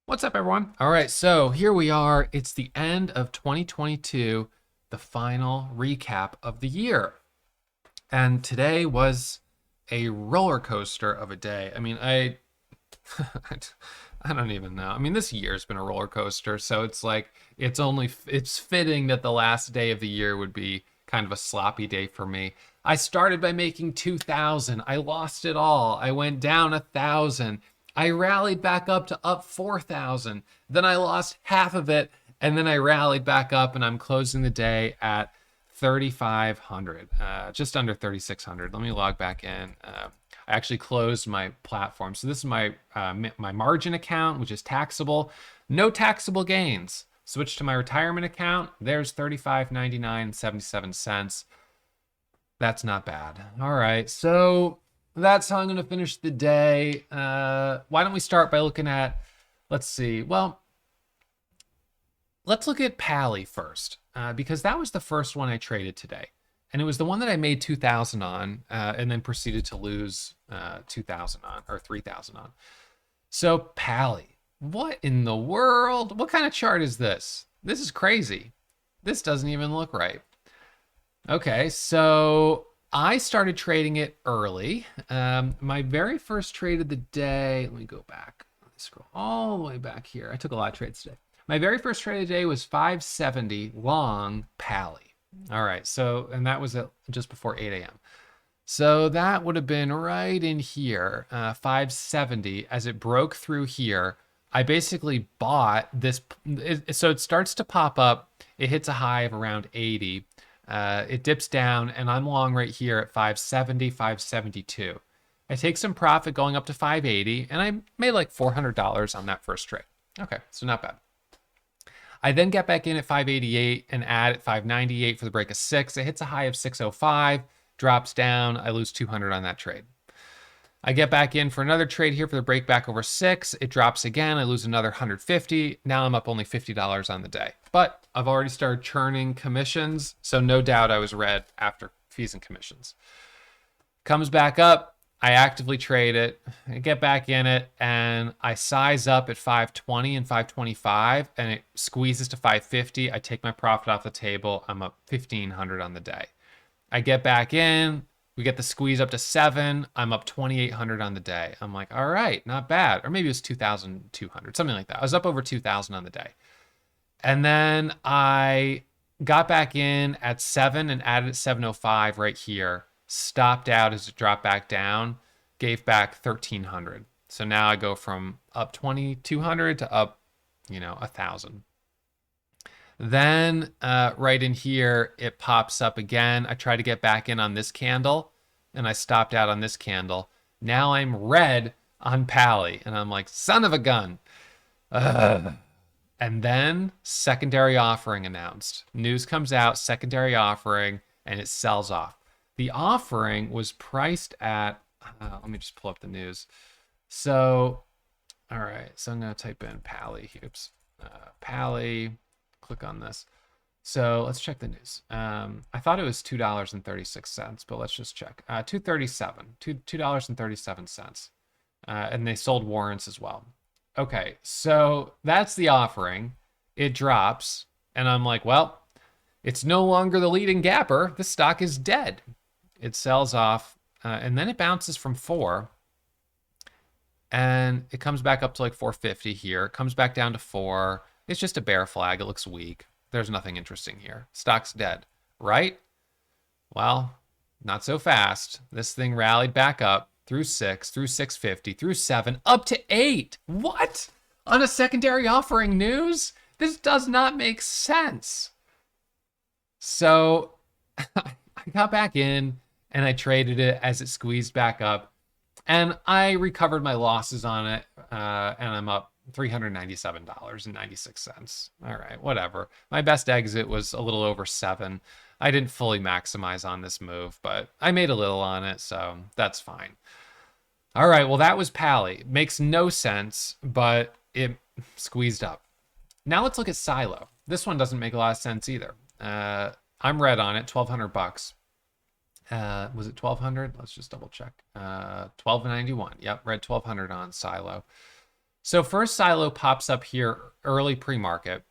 What's up, everyone? All right, so here we are. It's the end of 2022, the final recap of the year. And today was a roller coaster of a day. I mean, I don't even know. I mean, this year's been a roller coaster, so it's like it's fitting that the last day of the year would be kind of a sloppy day for me. I started by making 2,000. I lost it all. I went down 1,000. I rallied back up to up 4,000. Then I lost half of it, and then I rallied back up, and I'm closing the day at 3,500, just under 3,600. Let me log back in. I actually closed my platform. So this is my my margin account, which is taxable. No taxable gains. Switch to my retirement account. There's 35.99.77. That's not bad. All right, so that's how I'm going to finish the day. Why don't we start by looking at, let's see. Well, let's look at PALI first, because that was the first one I traded today. And it was the one that I made 2,000 on, and then proceeded to lose 2,000 on, or 3,000 on. So PALI, what in the world? What kind of chart is this? This is crazy. This doesn't even look right. Okay, so I started trading it early. My very first trade of the day, let me go back. Let me scroll all the way back here. I took a lot of trades today. My very first trade of the day was 570 long PALI. All right, so, and that was at just before 8 a.m. So that would have been right in here, 570. As it broke through here, I basically bought this. So it starts to pop up. It hits a high of around 80. It dips down, and I'm long right here at 570, 572. I take some profit going up to 580, and I made like $400 on that first trade. Okay, so not bad. I then get back in at 588 and add at 598 for the break of 6. It hits a high of 605, drops down. I lose 200 on that trade. I get back in for another trade here for the break back over 6. It drops again. I lose another 150. Now I'm up only $50 on the day. But I've already started churning commissions, so no doubt I was red after fees and commissions. Comes back up. I actively trade it, I get back in it, and I size up at 520 and 525, and it squeezes to 550. I take my profit off the table. I'm up 1,500 on the day. I get back in. We get the squeeze up to 7. I'm up 2,800 on the day. I'm like, all right, not bad. Or maybe it was 2,200, something like that. I was up over 2,000 on the day. And then I got back in at 7 and added at 705 right here. Stopped out as it dropped back down, gave back 1,300. So now I go from up 2,200 to up, 1,000. Then right in here, it pops up again. I try to get back in on this candle, and I stopped out on this candle. Now I'm red on PALI, and I'm like, son of a gun. Ugh. And then secondary offering announced. News comes out, secondary offering, and it sells off. The offering was priced at, let me just pull up the news. So, all right, so I'm going to type in PALI. Oops, PALI, click on this. So let's check the news. I thought it was $2.36, but let's just check. $2.37. And they sold warrants as well. Okay, so that's the offering. It drops, and I'm like, well, it's no longer the leading gapper. This stock is dead. It sells off, and then it bounces from 4, and it comes back up to like 450 here. It comes back down to 4. It's just a bear flag. It looks weak. There's nothing interesting here. Stock's dead, right? Well, not so fast. This thing rallied back up through 6, through 650, through 7, up to 8. What? On a secondary offering news? This does not make sense. So I got back in, and I traded it as it squeezed back up, and I recovered my losses on it, and I'm up $397.96. All right, whatever. My best exit was a little over 7. I didn't fully maximize on this move, but I made a little on it, so that's fine. All right, well, that was PALI. Makes no sense, but it squeezed up. Now let's look at Silo. This one doesn't make a lot of sense either. I'm red on it, $1,200. Was it 1,200? Let's just double check. 1,291. Yep, red 1,200 on Silo. So first silo pops up here early pre-market,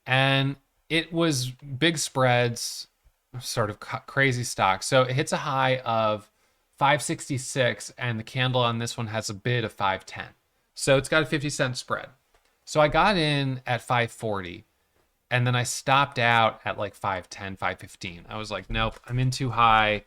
and it was big spreads, sort of crazy stock. So it hits a high of 566, and the candle on this one has a bid of 510. So it's got a 50-cent spread. So I got in at 540, and then I stopped out at like 510, 515. I was like, nope, I'm in too high.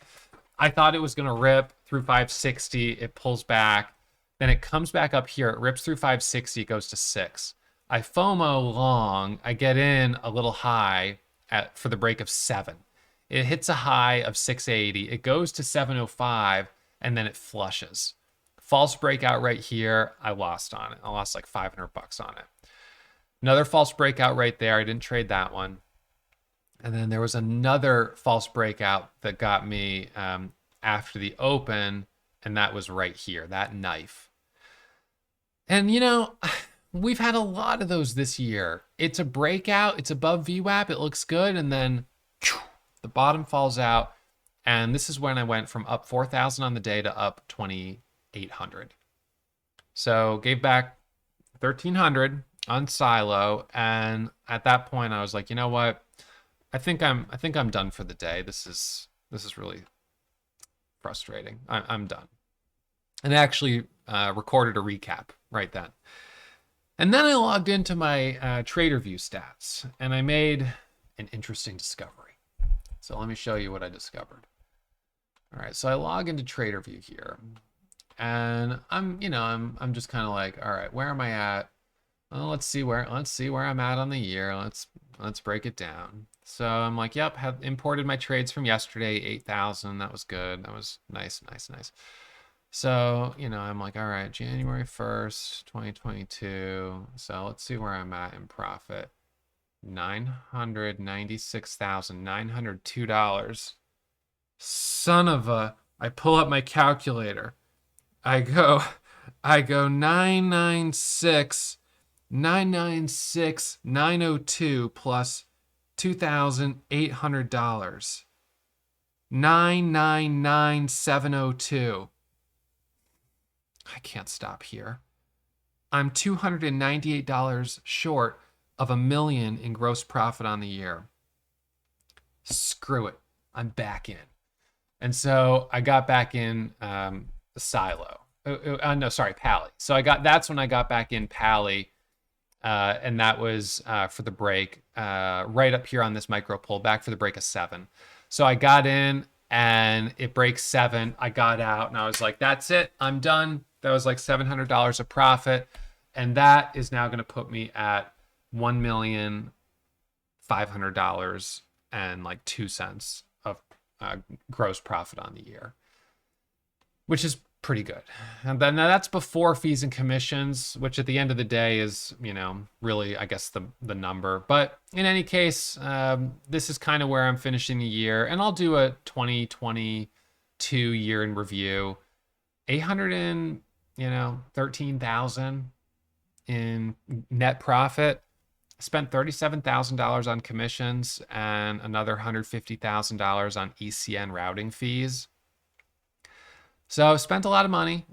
I thought it was going to rip through 560. It pulls back. Then it comes back up here. It rips through 560. It goes to 6. I FOMO long. I get in a little high for the break of 7. It hits a high of 680. It goes to 705, and then it flushes. False breakout right here. I lost on it. I lost like $500 on it. Another false breakout right there. I didn't trade that one. And then there was another false breakout that got me after the open, and that was right here, that knife. And, you know, we've had a lot of those this year. It's a breakout. It's above VWAP. It looks good. And then the bottom falls out. And this is when I went from up 4,000 on the day to up 2,800. So gave back 1,300 on silo. And at that point, I was like, you know what? I think I'm done for the day. This is really frustrating. I'm done. And I actually recorded a recap right then. And then I logged into my TraderView stats, and I made an interesting discovery. So let me show you what I discovered. All right, so I log into TraderView here, and I'm just kind of like, all right, where am I at? Well, let's see where I'm at on the year. Let's break it down. So I'm like, yep, have imported my trades from yesterday, 8,000. That was good. That was nice. So, I'm like, all right, January 1st, 2022. So let's see where I'm at in profit. $996,902. Son of a, I pull up my calculator. I go 996,902 plus $2,800. 999,702. I can't stop here. I'm $298 short of $1 million in gross profit on the year. Screw it. I'm back in. And so I got back in silo. PALI. So that's when I got back in PALI. And that was for the break right up here on this micro pullback for the break of 7. So I got in and it breaks 7. I got out and I was like, that's it. I'm done. That was like $700 of profit. And that is now going to put me at $1,500 and like 2 cents of gross profit on the year, which is pretty good. And then now that's before fees and commissions, which at the end of the day is, really, I guess, the number. But in any case, this is kind of where I'm finishing the year. And I'll do a 2022 year in review. 13,000 in net profit. Spent $37,000 on commissions and another $150,000 on ECN routing fees. So I spent a lot of money.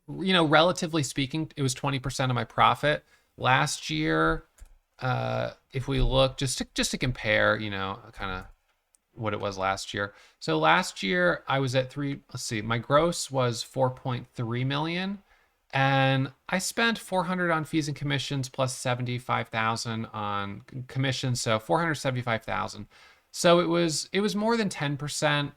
Relatively speaking, it was 20% of my profit. Last year, if we look just to compare, kind of what it was last year. So last year I was at my gross was 4.3 million. And I spent 400 on fees and commissions plus 75,000 on commissions, so 475,000. So it was more than 10%.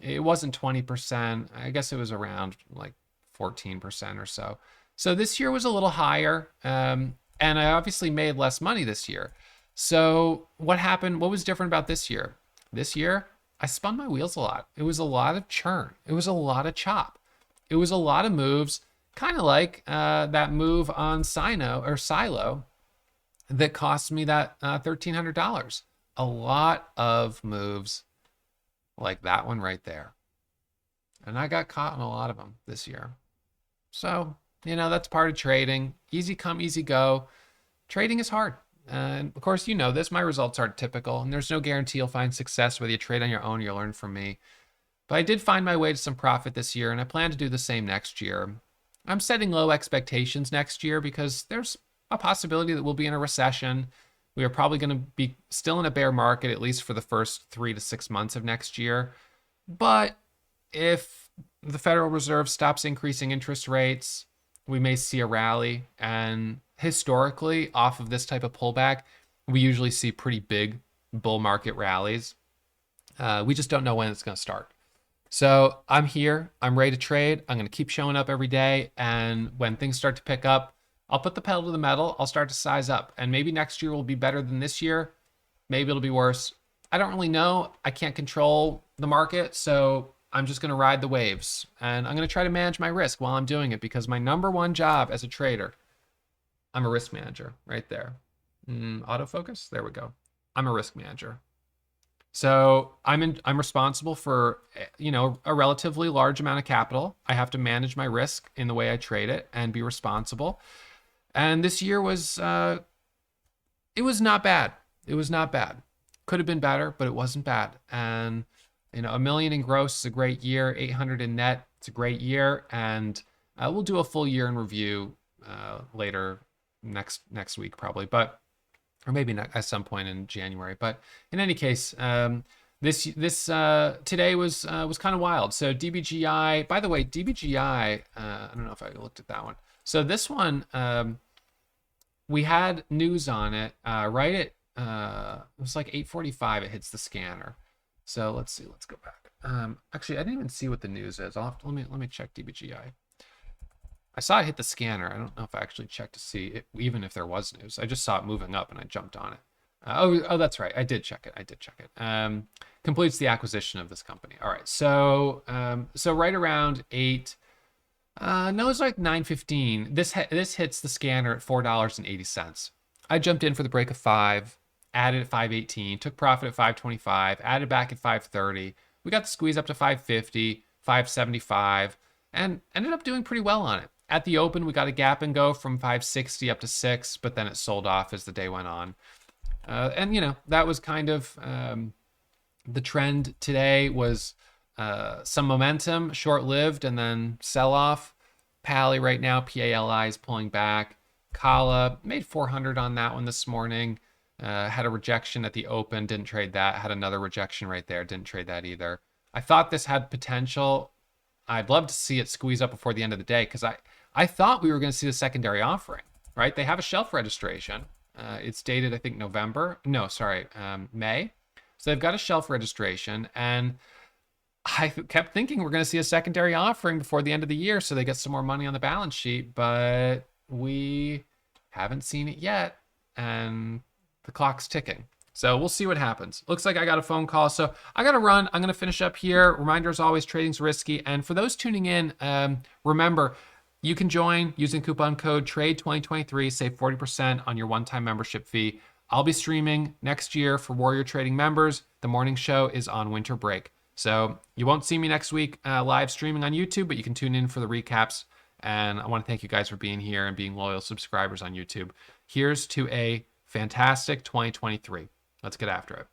It wasn't 20%. I guess it was around like 14% or so. So this year was a little higher, and I obviously made less money this year. So what happened? What was different about this year? This year, I spun my wheels a lot. It was a lot of churn. It was a lot of chop. It was a lot of moves. Kind of like that move on Silo that cost me that $1,300. A lot of moves like that one right there. And I got caught in a lot of them this year. So, that's part of trading. Easy come, easy go. Trading is hard. And of course, this, my results aren't typical, and there's no guarantee you'll find success whether you trade on your own or you learn from me. But I did find my way to some profit this year, and I plan to do the same next year. I'm setting low expectations next year because there's a possibility that we'll be in a recession. We are probably going to be still in a bear market, at least for the first 3 to 6 months of next year. But if the Federal Reserve stops increasing interest rates, we may see a rally. And historically, off of this type of pullback, we usually see pretty big bull market rallies. We just don't know when it's going to start. So I'm here. I'm ready to trade. I'm going to keep showing up every day. And when things start to pick up, I'll put the pedal to the metal. I'll start to size up. And maybe next year will be better than this year. Maybe it'll be worse. I don't really know. I can't control the market. So I'm just going to ride the waves. And I'm going to try to manage my risk while I'm doing it, because my number one job as a trader, I'm a risk manager right there. Autofocus. There we go. I'm a risk manager. So I'm responsible for, a relatively large amount of capital. I have to manage my risk in the way I trade it and be responsible. And this year was, it was not bad. It was not bad. Could have been better, but it wasn't bad. And, $1 million in gross is a great year. 800 in net, it's a great year. And we'll do a full year in review later next week probably, or maybe not at some point in January. But in any case, this today was kind of wild. So DBGI, by the way, DBGI, I don't know if I looked at that one. So this one, we had news on it right at it was like 8:45. It hits the scanner. So let's see. Let's go back. Actually, I didn't even see what the news is. Let me check DBGI. I saw it hit the scanner. I don't know if I actually checked to see it, even if there was news. I just saw it moving up and I jumped on it. Oh, that's right. I did check it. Completes the acquisition of this company. All right. So right around 8. No, it's like 9:15. This hits the scanner at $4.80. I jumped in for the break of 5, added at 5:18, took profit at 5:25, added back at 5:30. We got the squeeze up to 5:50, 5:75, and ended up doing pretty well on it. At the open, we got a gap and go from 560 up to 6, but then it sold off as the day went on. And that was kind of the trend today was some momentum, short-lived, and then sell-off. PALI right now, PALI is pulling back. Kala made 400 on that one this morning. Had a rejection at the open, didn't trade that. Had another rejection right there, didn't trade that either. I thought this had potential. I'd love to see it squeeze up before the end of the day, because I thought we were going to see the secondary offering, right? They have a shelf registration. It's dated, I think, May. So they've got a shelf registration, and I kept thinking we're going to see a secondary offering before the end of the year so they get some more money on the balance sheet, but we haven't seen it yet, and the clock's ticking. So we'll see what happens. Looks like I got a phone call, so I got to run. I'm going to finish up here. Reminder, as always, trading's risky. And for those tuning in, remember, you can join using coupon code TRADE2023, save 40% on your one-time membership fee. I'll be streaming next year for Warrior Trading members. The morning show is on winter break. So you won't see me next week live streaming on YouTube, but you can tune in for the recaps. And I want to thank you guys for being here and being loyal subscribers on YouTube. Here's to a fantastic 2023. Let's get after it.